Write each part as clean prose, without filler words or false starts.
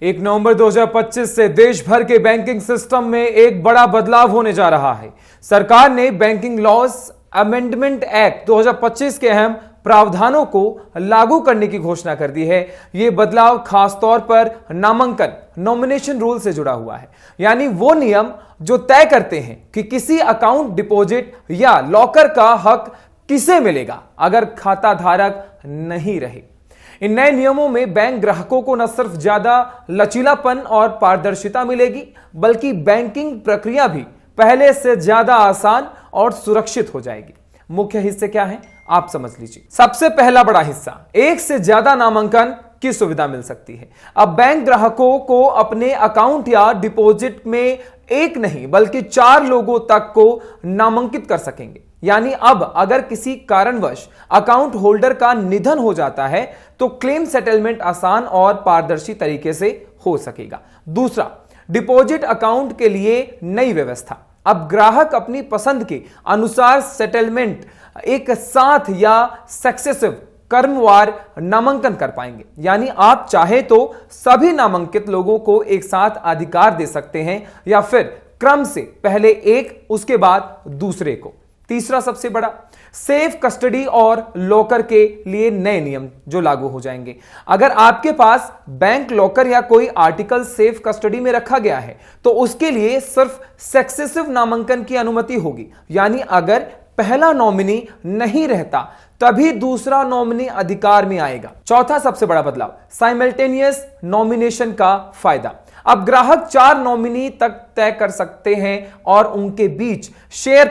1 नवंबर 2025 से देश भर के बैंकिंग सिस्टम में एक बड़ा बदलाव होने जा रहा है। सरकार ने बैंकिंग लॉज अमेंडमेंट एक्ट 2025 के अहम प्रावधानों को लागू करने की घोषणा कर दी है। यह बदलाव खासतौर पर नामांकन नॉमिनेशन रूल से जुड़ा हुआ है, यानी वो नियम जो तय करते हैं कि किसी अकाउंट, डिपॉजिट या लॉकर का हक किसे मिलेगा अगर खाता धारक नहीं रहे। इन नए नियमों में बैंक ग्राहकों को न सिर्फ ज्यादा लचीलापन और पारदर्शिता मिलेगी, बल्कि बैंकिंग प्रक्रिया भी पहले से ज्यादा आसान और सुरक्षित हो जाएगी। मुख्य हिस्से क्या हैं, आप समझ लीजिए। सबसे पहला बड़ा हिस्सा, एक से ज्यादा नामांकन की सुविधा मिल सकती है। अब बैंक ग्राहकों को अपने अकाउंट या डिपॉजिट में एक नहीं बल्कि 4 लोगों तक को नामांकित कर सकेंगे। यानी अब अगर किसी कारणवश अकाउंट होल्डर का निधन हो जाता है तो क्लेम सेटलमेंट आसान और पारदर्शी तरीके से हो सकेगा। दूसरा, डिपॉजिट अकाउंट के लिए नई व्यवस्था। अब ग्राहक अपनी पसंद के अनुसार सेटलमेंट एक साथ या सक्सेसिव क्रमवार नामांकन कर पाएंगे। यानी आप चाहे तो सभी नामांकित लोगों को एक साथ अधिकार दे सकते हैं या फिर क्रम से पहले एक, उसके बाद दूसरे को। तीसरा सबसे बड़ा, सेफ कस्टडी और लॉकर के लिए नए नियम जो लागू हो जाएंगे। अगर आपके पास बैंक लॉकर या कोई आर्टिकल सेफ कस्टडी में रखा गया है तो उसके लिए सिर्फ सक्सेसिव नामांकन की अनुमति होगी। यानी अगर पहला नॉमिनी नहीं रहता तभी दूसरा नॉमिनी अधिकार में आएगा। चौथा सबसे बड़ा बदलाव, साइमल्टेनियस नॉमिनेशन का फायदा। अब ग्राहक 4 नॉमिनी तक तय कर सकते हैं और उनके बीच शेयर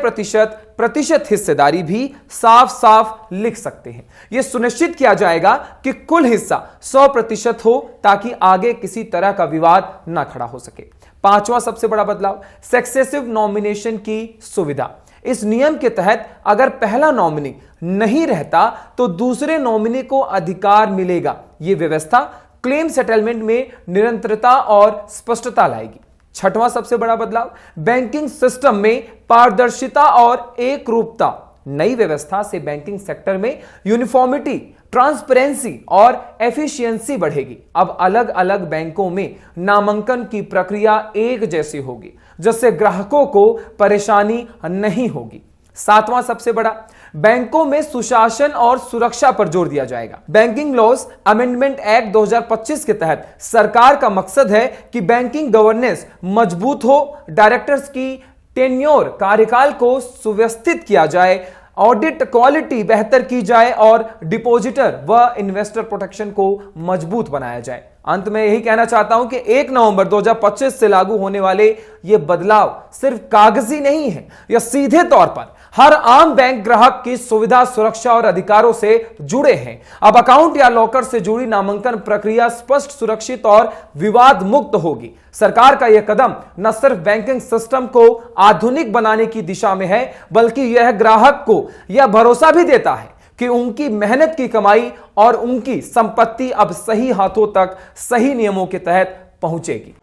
प्रतिशत हिस्सेदारी भी साफ साफ लिख सकते हैं। यह सुनिश्चित किया जाएगा कि कुल हिस्सा 100% हो ताकि आगे किसी तरह का विवाद ना खड़ा हो सके। पांचवा सबसे बड़ा बदलाव, सक्सेसिव नॉमिनेशन की सुविधा। इस नियम के तहत अगर पहला नॉमिनी नहीं रहता तो दूसरे नॉमिनी को अधिकार मिलेगा। यह व्यवस्था क्लेम सेटलमेंट में निरंतरता और स्पष्टता लाएगी। छठवां सबसे बड़ा बदलाव, बैंकिंग सिस्टम में पारदर्शिता और एकरूपता। नई व्यवस्था से बैंकिंग सेक्टर में यूनिफॉर्मिटी, ट्रांसपेरेंसी और एफिशिएंसी बढ़ेगी। अब अलग अलग बैंकों में नामांकन की प्रक्रिया एक जैसी होगी, जिससे ग्राहकों को परेशानी नहीं होगी। सातवां सबसे बड़ा, बैंकों में सुशासन और सुरक्षा पर जोर दिया जाएगा। बैंकिंग लॉज अमेंडमेंट एक्ट 2025 के तहत सरकार का मकसद है कि बैंकिंग गवर्नेंस मजबूत हो, डायरेक्टर्स की टेन्योर कार्यकाल को सुव्यवस्थित किया जाए, ऑडिट क्वालिटी बेहतर की जाए और डिपॉजिटर व इन्वेस्टर प्रोटेक्शन को मजबूत बनाया जाए। अंत में यही कहना चाहता हूं कि 1 नवंबर 2025 से लागू होने वाले ये बदलाव सिर्फ कागजी नहीं है, यह सीधे तौर पर हर आम बैंक ग्राहक की सुविधा, सुरक्षा और अधिकारों से जुड़े हैं। अब अकाउंट या लॉकर से जुड़ी नामांकन प्रक्रिया स्पष्ट, सुरक्षित और विवाद मुक्त होगी। सरकार का यह कदम न सिर्फ बैंकिंग सिस्टम को आधुनिक बनाने की दिशा में है, बल्कि यह ग्राहक को यह भरोसा भी देता है कि उनकी मेहनत की कमाई और उनकी संपत्ति अब सही हाथों तक सही नियमों के तहत पहुंचेगी।